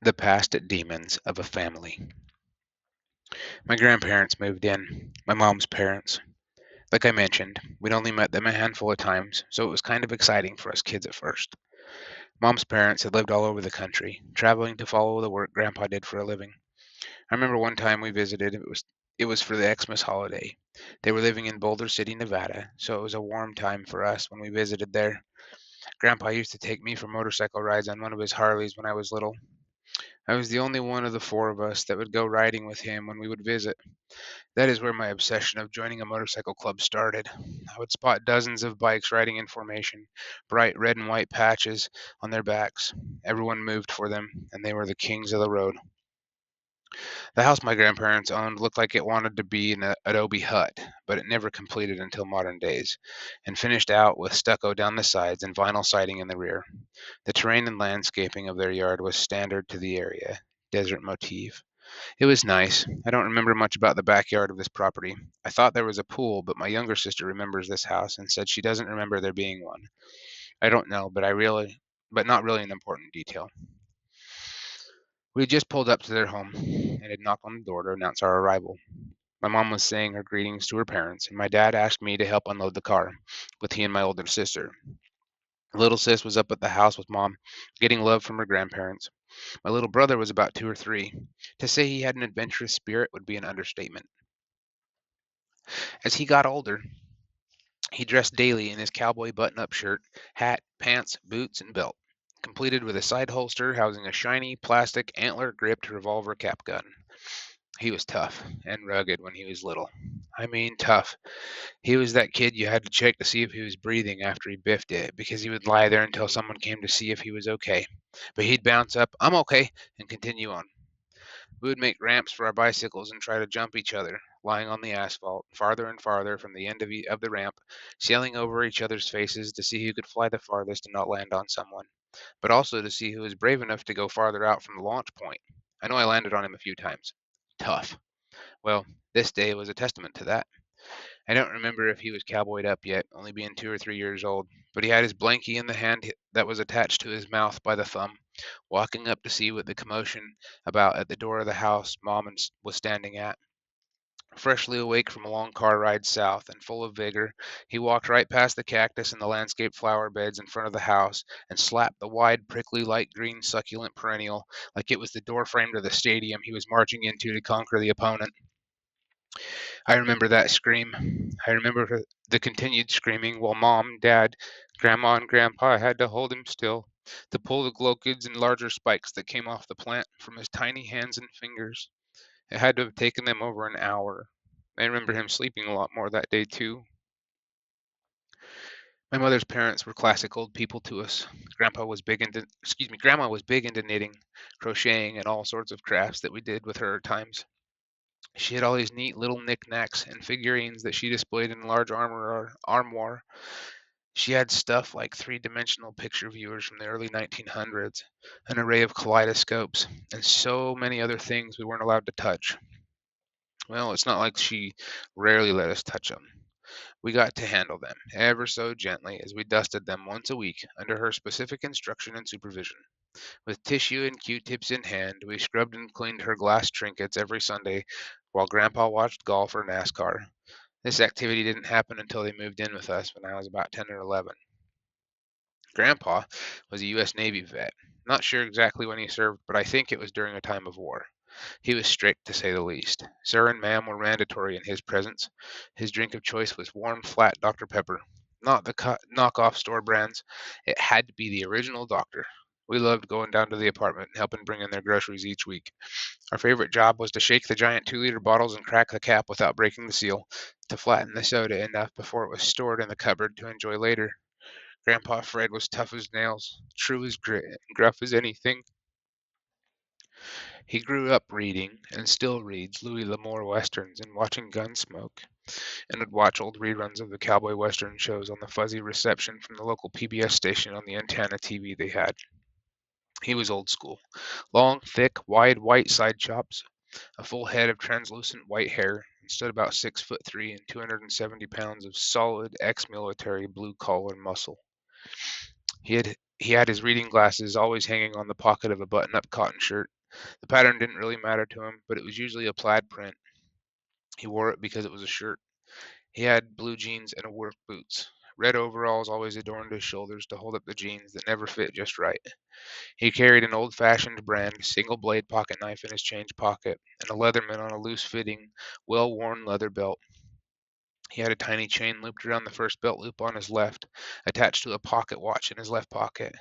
The past demons of a family. My grandparents moved in, my mom's parents. Like I mentioned, we'd only met them a handful of times, so it was kind of exciting for us kids at first. Mom's parents had lived all over the country, traveling to follow the work Grandpa did for a living. I remember one time we visited, it was for the Xmas holiday. They were living in Boulder City, Nevada, so it was a warm time for us when we visited there. Grandpa used to take me for motorcycle rides on one of his Harleys when I was little. I was the only one of the four of us that would go riding with him when we would visit. That is where my obsession of joining a motorcycle club started. I would spot dozens of bikes riding in formation, bright red and white patches on their backs. Everyone moved for them, and they were the kings of the road. The house my grandparents owned looked like it wanted to be an adobe hut, but it never completed until modern days, and finished out with stucco down the sides and vinyl siding in the rear. The terrain and landscaping of their yard was standard to the area, desert motif. It was nice. I don't remember much about the backyard of this property. I thought there was a pool, but my younger sister remembers this house and said she doesn't remember there being one. I don't know, but not really an important detail. We had just pulled up to their home and had knocked on the door to announce our arrival. My mom was saying her greetings to her parents, and my dad asked me to help unload the car with he and my older sister. Little sis was up at the house with mom, getting love from her grandparents. My little brother was about 2 or 3. To say he had an adventurous spirit would be an understatement. As he got older, he dressed daily in his cowboy button-up shirt, hat, pants, boots, and belt, completed with a side holster housing a shiny, plastic, antler-gripped revolver cap gun. He was tough and rugged when he was little. I mean, tough. He was that kid you had to check to see if he was breathing after he biffed it, because he would lie there until someone came to see if he was okay. But he'd bounce up, "I'm okay," and continue on. We would make ramps for our bicycles and try to jump each other, lying on the asphalt, farther and farther from the end of the ramp, sailing over each other's faces to see who could fly the farthest and not land on someone, but also to see who was brave enough to go farther out from the launch point. I know I landed on him a few times. Tough. Well, this day was a testament to that. I don't remember if he was cowboyed up yet, only being 2 or 3 years old, but he had his blankie in the hand that was attached to his mouth by the thumb, walking up to see what the commotion about at the door of the house was standing at. Freshly awake from a long car ride south and full of vigor, he walked right past the cactus and the landscape flower beds in front of the house and slapped the wide, prickly, light green succulent perennial like it was the doorframe to the stadium he was marching into to conquer the opponent. I remember that scream. I remember the continued screaming while Mom, Dad, Grandma, and Grandpa had to hold him still to pull the glochids and larger spikes that came off the plant from his tiny hands and fingers. It had to have taken them over an hour. I remember him sleeping a lot more that day, too. My mother's parents were classic old people to us. Grandma was big into knitting, crocheting, and all sorts of crafts that we did with her at times. She had all these neat little knickknacks and figurines that she displayed in a large armoire. She had stuff like three-dimensional picture viewers from the early 1900s, an array of kaleidoscopes, and so many other things we weren't allowed to touch. Well, it's not like she rarely let us touch them. We got to handle them ever so gently as we dusted them once a week under her specific instruction and supervision. With tissue and Q-tips in hand, we scrubbed and cleaned her glass trinkets every Sunday while Grandpa watched golf or NASCAR. This activity didn't happen until they moved in with us when I was about 10 or 11. Grandpa was a U.S. Navy vet. Not sure exactly when he served, but I think it was during a time of war. He was strict, to say the least. Sir and ma'am were mandatory in his presence. His drink of choice was warm, flat Dr. Pepper, not the knockoff store brands. It had to be the original doctor. We loved going down to the apartment and helping bring in their groceries each week. Our favorite job was to shake the giant 2-liter bottles and crack the cap without breaking the seal, to flatten the soda enough before it was stored in the cupboard to enjoy later. Grandpa Fred was tough as nails, true as grit, and gruff as anything. He grew up reading, and still reads, Louis L'Amour westerns and watching Gunsmoke, and would watch old reruns of the cowboy western shows on the fuzzy reception from the local PBS station on the antenna TV they had. He was old school. Long, thick, wide white side chops, a full head of translucent white hair, and stood about 6'3" and 270 pounds of solid ex-military blue collar muscle. He had He had his reading glasses always hanging on the pocket of a button-up cotton shirt. The pattern didn't really matter to him, but it was usually a plaid print. He wore it because it was a shirt. He had blue jeans and work boots. Red overalls always adorned his shoulders to hold up the jeans that never fit just right. He carried an old-fashioned brand single-blade pocket knife in his change pocket and a Leatherman on a loose-fitting, well-worn leather belt. He had a tiny chain looped around the first belt loop on his left, attached to a pocket watch in his left pocket.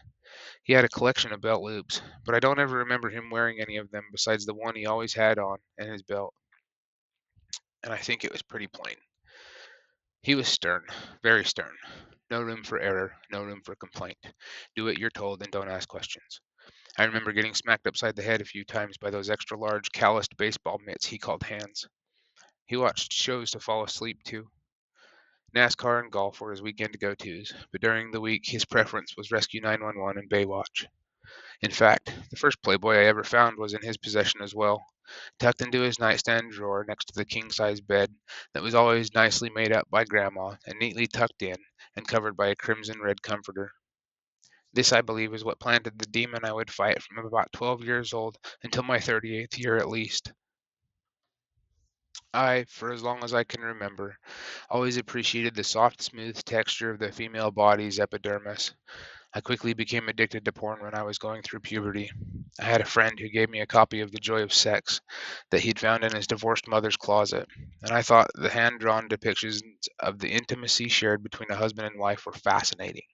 He had a collection of belt loops, but I don't ever remember him wearing any of them besides the one he always had on and his belt, and I think it was pretty plain. He was stern, very stern. No room for error, no room for complaint. Do what you're told and don't ask questions. I remember getting smacked upside the head a few times by those extra large, calloused baseball mitts he called hands. He watched shows to fall asleep to. NASCAR and golf were his weekend go-tos, but during the week his preference was Rescue 911 and Baywatch. In fact, the first Playboy I ever found was in his possession as well, tucked into his nightstand drawer next to the king-size bed that was always nicely made up by Grandma and neatly tucked in and covered by a crimson red comforter. This, I believe, is what planted the demon I would fight from about 12 years old until my 38th year at least. I, for as long as I can remember, always appreciated the soft, smooth texture of the female body's epidermis. I quickly became addicted to porn when I was going through puberty. I had a friend who gave me a copy of The Joy of Sex that he'd found in his divorced mother's closet, and I thought the hand-drawn depictions of the intimacy shared between a husband and wife were fascinating.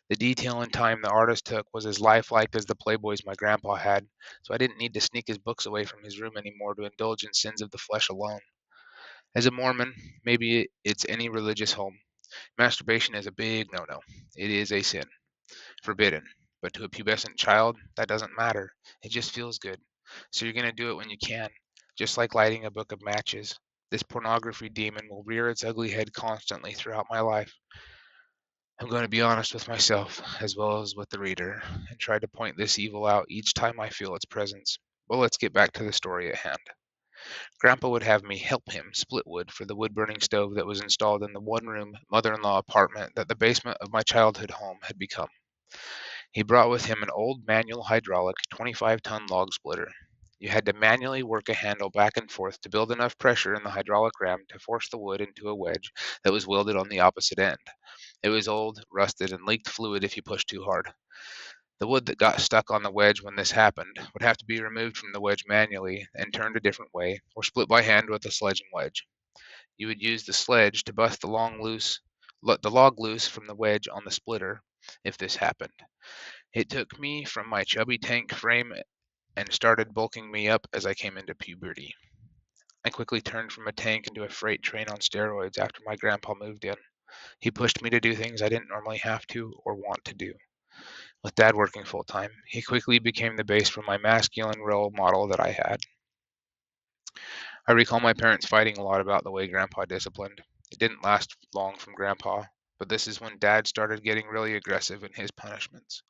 The detail and time the artist took was as lifelike as the Playboys my grandpa had, so I didn't need to sneak his books away from his room anymore to indulge in sins of the flesh alone. As a Mormon, maybe it's any religious home, masturbation is a big no-no. It is a sin. Forbidden. But to a pubescent child, that doesn't matter. It just feels good. So you're going to do it when you can, just like lighting a book of matches. This pornography demon will rear its ugly head constantly throughout my life. I'm going to be honest with myself, as well as with the reader, and try to point this evil out each time I feel its presence. But let's get back to the story at hand. Grandpa would have me help him split wood for the wood-burning stove that was installed in the one-room mother-in-law apartment that the basement of my childhood home had become. He brought with him an old manual hydraulic 25-ton log splitter. You had to manually work a handle back and forth to build enough pressure in the hydraulic ram to force the wood into a wedge that was welded on the opposite end. It was old, rusted, and leaked fluid if you pushed too hard. The wood that got stuck on the wedge when this happened would have to be removed from the wedge manually and turned a different way, or split by hand with a sledge and wedge. You would use the sledge to bust the log loose from the wedge on the splitter if this happened. It took me from my chubby tank frame and started bulking me up as I came into puberty. I quickly turned from a tank into a freight train on steroids after my grandpa moved in. He pushed me to do things I didn't normally have to or want to do. With Dad working full time, he quickly became the base for my masculine role model that I had. I recall my parents fighting a lot about the way Grandpa disciplined. It didn't last long from Grandpa, but this is when Dad started getting really aggressive in his punishments.